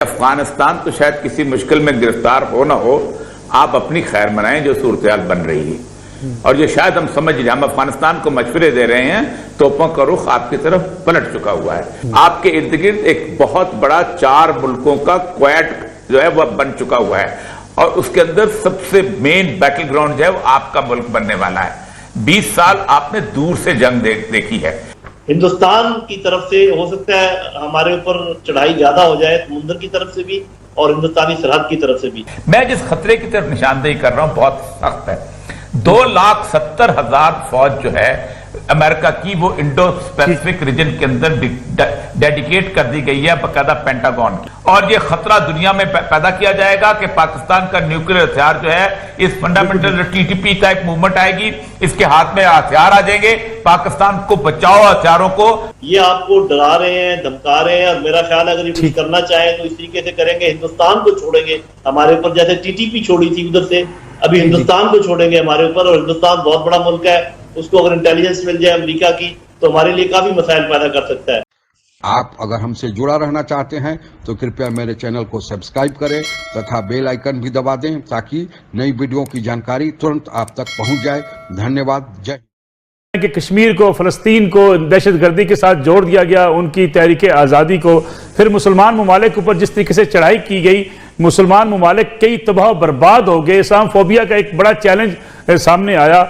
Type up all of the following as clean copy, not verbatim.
अफगानिस्तान तो शायद किसी मुश्किल में गिरफ्तार हो ना हो, आप अपनी खैर मनाएं जो सूरत बन रही है। और ये शायद हम समझ लें, हम अफगानिस्तान को मशवरे दे रहे हैं, तोपों का रुख आपकी तरफ पलट चुका हुआ है। आपके इर्द गिर्द एक बहुत बड़ा 4 मुल्कों का क्वाड जो है वह बन चुका हुआ है, और उसके अंदर सबसे मेन बैटल ग्राउंड जो है वो आपका मुल्क बनने वाला है। 20 साल आपने दूर से जंग देखी है। हिंदुस्तान की तरफ से हो सकता है हमारे ऊपर चढ़ाई ज्यादा हो जाए, समुद्र की तरफ से भी और हिंदुस्तानी सरहद की तरफ से भी। मैं जिस खतरे की तरफ निशानदेही कर रहा हूं बहुत सख्त है। 2,70,000 फौज जो है अमेरिका की वो इंडो पैसिफिक रीजन के अंदर डेडिकेट कर दी गई है बकायदा पेंटागन की, और ये खतरा दुनिया में पैदा किया जाएगा कि पाकिस्तान का न्यूक्लियर हथियार जो है, इस फंडामेंटल टीटीपी टाइप मूवमेंट आएगी, इसके हाथ में हथियार आ जाएंगे, पाकिस्तान को बचाओ हथियारों को। ये आपको डरा रहे हैं, धमका रहे हैं, और मेरा ख्याल है अगर ये कुछ करना चाहे तो इस तरीके से करेंगे, हिंदुस्तान को छोड़ेंगे हमारे ऊपर, जैसे टीटीपी छोड़ी थी उधर से, अभी हिंदुस्तान को छोड़ेंगे हमारे ऊपर। और हिंदुस्तान बहुत बड़ा मुल्क है, उसको अगर इंटेलिजेंस मिल जाए अमेरिका की तो हमारे लिए काफी मसाइल पैदा कर सकता है। आप अगर हमसे जुड़ा रहना चाहते हैं तो कृपया मेरे चैनल को सब्सक्राइब करें तथा बेल आइकन भी दबा दें ताकि नई वीडियो की जानकारी तुरंत आप तक पहुंच जाए। धन्यवाद। जय कि कश्मीर को, फ़लस्तीन को दहशतगर्दी के साथ जोड़ दिया गया, उनकी तहरीक आज़ादी को, फिर मुसलमान ममालिक ऊपर जिस तरीके से चढ़ाई की गई, मुसलमान ममालिक कई तबाह बर्बाद हो गए, इस्लामोफोबिया का एक बड़ा चैलेंज सामने आया।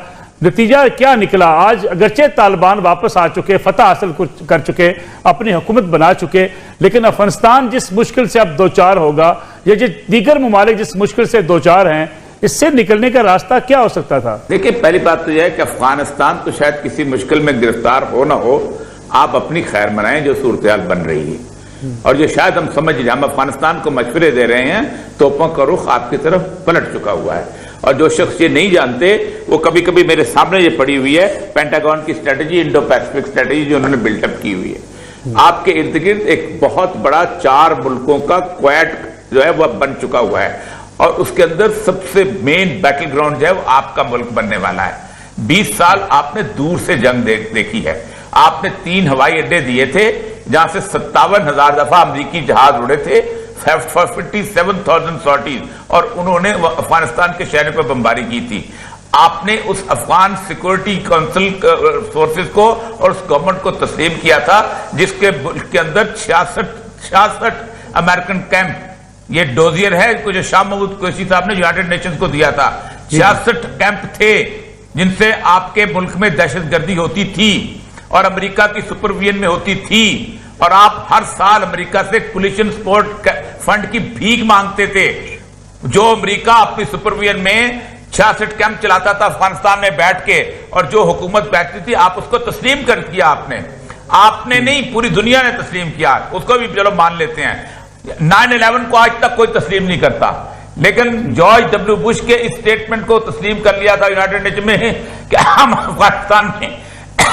नतीजा क्या निकला? आज अगरचे तालिबान वापस आ चुके, फतह हासिल कर चुके, अपनी हुकूमत बना चुके, लेकिन अफगानिस्तान जिस मुश्किल से अब दो चार होगा, या जो दीगर ममालिक जिस मुश्किल से दो चार हैं, इससे निकलने का रास्ता क्या हो सकता था? देखिए, पहली बात तो यह है कि अफगानिस्तान तो शायद किसी मुश्किल में गिरफ्तार हो ना हो, आप अपनी खैर मनाएं जो सूरत बन रही है। और ये शायद हम समझ लें, हम अफगानिस्तान को मशवरे दे रहे हैं, तोपों का रुख आपकी तरफ पलट चुका हुआ है। और जो शख्स ये नहीं जानते, वो कभी कभी मेरे सामने ये पड़ी हुई है पेंटागन की स्ट्रेटेजी, इंडो पैसिफिक स्ट्रेटेजी जो उन्होंने बिल्डअप की हुई है। आपके इर्द गिर्द एक बहुत बड़ा 4 मुल्कों का क्वाड जो है वह बन चुका हुआ है, और उसके अंदर सबसे मेन बैटल ग्राउंड जो है वो आपका मुल्क बनने वाला है। 20 साल आपने दूर से जंग देखी है। आपने 3 हवाई अड्डे दिए थे जहां से 57,000 दफा अमरीकी जहाज उड़े थे, 57,000 सॉर्टीज, और उन्होंने अफगानिस्तान के शहरों पर बमबारी की थी। आपने उस अफगान सिक्योरिटी काउंसिल फोर्सेस को और उस गवर्नमेंट को तस्लीम किया था जिसके अंदर 66 अमेरिकन कैंप, ये डोजियर है जो शाह महमूद कुरैशी साहब ने यूनाइटेड नेशंस को दिया था, 66 कैंप थे जिनसे आपके मुल्क में दहशतगर्दी होती थी और अमेरिका की सुपरविजन में होती थी, और आप हर साल अमेरिका से कोलिशन सपोर्ट फंड की भीख मांगते थे। जो अमेरिका अपनी सुपरविजन में 66 कैंप चलाता था अफगानिस्तान में बैठ के, और जो हुकूमत बैठती थी, आप उसको तस्लीम कर दिया। आपने नहीं, पूरी दुनिया ने तस्लीम किया, उसको भी चलो मान लेते हैं। 9/11 को आज तक कोई तस्लीम नहीं करता, लेकिन जॉर्ज डब्ल्यू बुश के इस स्टेटमेंट को तस्लीम कर लिया था यूनाइटेड नेशन में कि हम अफगानिस्तान में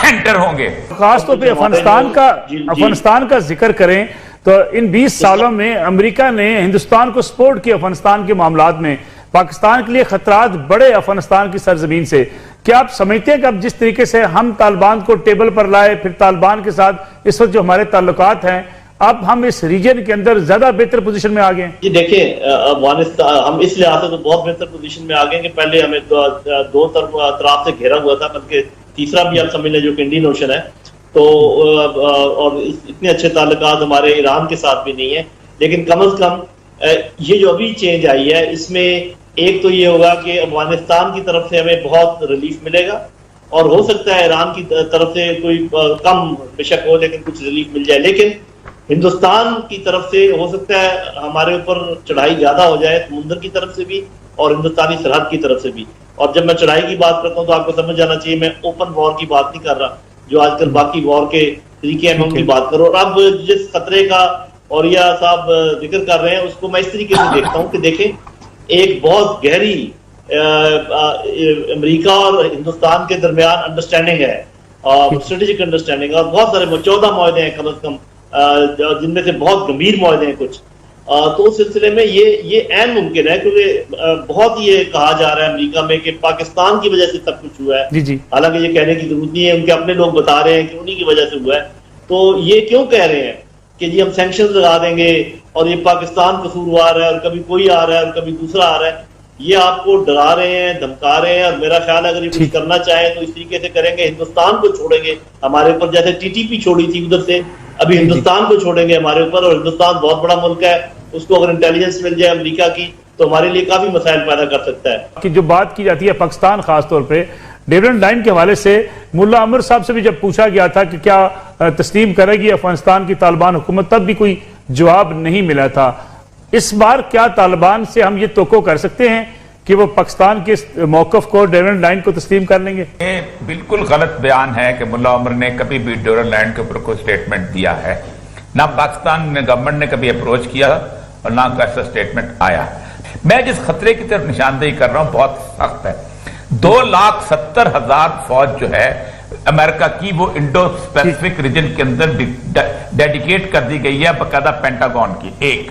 एंटर होंगे। खासतौर पे अफगानिस्तान का जिक्र करें तो इन 20 सालों में अमेरिका ने हिंदुस्तान को सपोर्ट किया अफगानिस्तान के मामलात में। पाकिस्तान के लिए खतरात बड़े अफगानिस्तान की सरजमीन से। क्या आप समझते हैं कि अब जिस तरीके से हम तालिबान को टेबल पर लाए, फिर तालिबान के साथ इस वक्त जो हमारे ताल्लुकात हैं, अब हम इस रीजन के अंदर ज्यादा बेहतर पोजीशन में आ गए? जी देखिए, अफगानिस्तान हम इस लिहाज से तो बहुत बेहतर पोजीशन में आ गए कि पहले हमें दो तरफ से घेरा हुआ था, बल्कि तीसरा भी आप समझ लें जो कि इंडियन ओशन है, तो और इतने अच्छे ताल्लुकात हमारे ईरान के साथ भी नहीं है। लेकिन कम अज कम ये जो अभी चेंज आई है, इसमें एक तो ये होगा कि अफगानिस्तान की तरफ से हमें बहुत रिलीफ मिलेगा, और हो सकता है ईरान की तरफ से कोई कम बेशक हो, लेकिन कुछ रिलीफ मिल जाए। लेकिन हिंदुस्तान की तरफ से हो सकता है हमारे ऊपर चढ़ाई ज्यादा हो जाए, समुद्र की तरफ से भी और हिंदुस्तानी सरहद की तरफ से भी। और जब मैं चढ़ाई की बात करता हूँ तो आपको समझ जाना चाहिए, मैं ओपन वॉर की बात नहीं कर रहा, जो आजकल बाकी वॉर के तरीके हैं, मैं उनकी बात करूँ। और अब जिस खतरे का औरिया साहब जिक्र कर रहे हैं, उसको मैं इस तरीके से देखता हूँ कि देखें, एक बहुत गहरी अमेरिका और हिंदुस्तान के दरमियान अंडरस्टैंडिंग है, स्ट्रेटेजिक अंडरस्टैंडिंग, और बहुत सारे 14 मुआहदे हैं कम अज कम, जिनमें से बहुत गंभीर मुआहदे हैं कुछ। तो उस सिलसिले में ये ऐन मुमकिन है, क्योंकि बहुत ये कहा जा रहा है अमेरिका में कि पाकिस्तान की वजह से सब कुछ हुआ है। हालांकि ये कहने की जरूरत नहीं है, उनके अपने लोग बता रहे हैं कि उन्हीं की वजह से हुआ है। तो ये क्यों कह रहे हैं कि जी हम सैंक्शंस लगा देंगे और ये पाकिस्तान कसूरवार है और कभी कोई आ रहा है और कभी दूसरा आ रहा है, ये आपको डरा रहे हैं, धमका रहे हैं। और मेरा ख्याल है अगर ये कुछ करना चाहे तो इस तरीके से करेंगे, हिंदुस्तान को छोड़ेंगे हमारे ऊपर, जैसे टीटीपी छोड़ी थी उधर से, अभी हिंदुस्तान को छोड़ेंगे हमारे ऊपर। और हिंदुस्तान बहुत बड़ा मुल्क है, उसको अगर इंटेलिजेंस मिल जाए अमेरिका की तो हमारे लिए काफी मसाइल पैदा कर सकता है। कि जो बात की जाती है पाकिस्तान खासतौर पे डिविडेंड लाइन के हवाले से, मुल्ला अमर साहब से भी जब पूछा गया था कि क्या तस्लीम करेगी अफगानिस्तान की तालिबान हुकूमत, तब भी कोई जवाब नहीं मिला था। इस बार क्या तालिबान से हम ये तोक़ो कर सकते हैं कि वो पाकिस्तान के मौक़िफ़ को, डिविडेंड लाइन को तस्लीम कर लेंगे? ये बिल्कुल गलत बयान है कि मुल्ला उमर ने कभी भी डिविडेंड लाइन के ऊपर कोई स्टेटमेंट दिया है। ना पाकिस्तान गवर्नमेंट ने कभी अप्रोच किया और ना कोई ऐसा स्टेटमेंट आया। मैं जिस खतरे की तरफ निशानदेही कर रहा हूं बहुत सख्त है। 2,70,000 फौज जो है अमेरिका की, वो इंडो पैसिफिक रीजन के अंदर डेडिकेट कर दी गई है बकायदा पेंटागन की। एक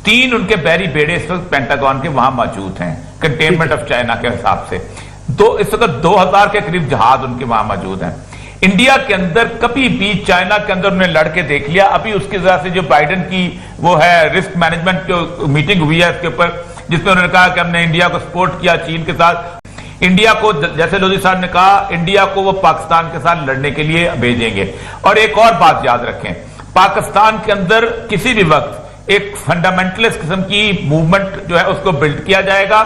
3 उनके बहरी बेड़े इस वक्त पेंटागन के वहां मौजूद हैं, कंटेनमेंट ऑफ चाइना के हिसाब से। इस वक्त 2,000 के करीब जहाज उनके वहां मौजूद हैं। इंडिया के अंदर कभी भी चाइना के अंदर उन्होंने लड़के देख लिया। अभी उसकी वजह से जो बाइडेन की वो है रिस्क मैनेजमेंट जो मीटिंग हुई है इसके ऊपर, जिसमें उन्होंने कहा कि हमने इंडिया को सपोर्ट किया चीन के साथ। इंडिया को, जैसे लोधी साहब ने कहा, इंडिया को वो पाकिस्तान के साथ लड़ने के लिए भेजेंगे। और एक और बात याद रखें, पाकिस्तान के अंदर किसी भी वक्त एक फंडामेंटलिस्ट किस्म की मूवमेंट जो है उसको बिल्ड किया जाएगा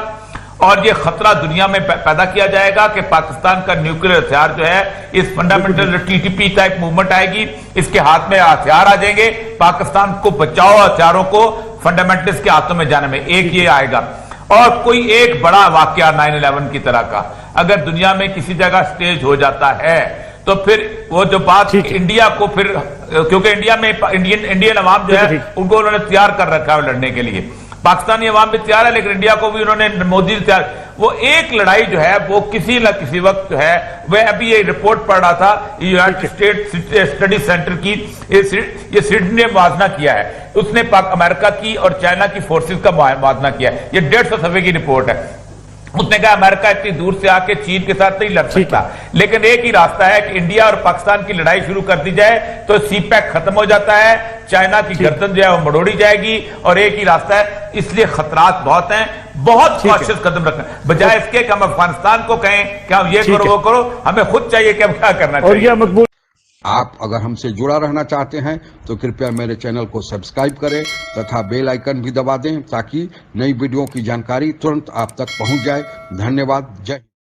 और ये खतरा दुनिया में पैदा किया जाएगा कि पाकिस्तान का न्यूक्लियर हथियार जो है, इस फंडामेंटल टीटीपी टाइप मूवमेंट आएगी, इसके हाथ में हथियार आ जाएंगे, पाकिस्तान को बचाओ हथियारों को फंडामेंटलिस्ट के हाथों में जाने में। एक ये आएगा। और कोई एक बड़ा वाकया 9/11 की तरह का अगर दुनिया में किसी जगह स्टेज हो जाता है तो फिर वो जो बात इंडिया को फिर, क्योंकि इंडिया में इंडियन अवाम जो है उनको उन्होंने तैयार कर रखा है लड़ने के लिए। पाकिस्तानी अवाम भी तैयार है, लेकिन इंडिया को भी उन्होंने, मोदी तैयार। वो एक लड़ाई जो है वो किसी न किसी वक्त जो है, वह अभी ये रिपोर्ट पढ़ रहा था यूनाइटेड स्टेट स्टडी सेंटर की, ये सिडनी ने मुआवजा किया है, उसने अमेरिका की और चाइना की फोर्सेस का मुआवजा किया है। ये 150 सफ़े की रिपोर्ट है। उसने कहा अमेरिका इतनी दूर से आके चीन के साथ नहीं लड़ सकता, लेकिन एक ही रास्ता है कि इंडिया और पाकिस्तान की लड़ाई शुरू कर दी जाए तो सीपैक खत्म हो जाता है, चाइना की गर्दन जो है वो मड़ोड़ी जाएगी। और एक ही रास्ता है, इसलिए खतरात बहुत हैं, बहुत कॉशियस कदम रखना, बजाय इसके कि हम अफगानिस्तान को कहें कि हम ये करो वो करो, हमें खुद चाहिए कि हम क्या करना चाहिए। आप अगर हमसे जुड़ा रहना चाहते हैं तो कृपया मेरे चैनल को सब्सक्राइब करें तथा बेल आइकन भी दबा दें ताकि नई वीडियो की जानकारी तुरंत आप तक पहुंच जाए। धन्यवाद। जय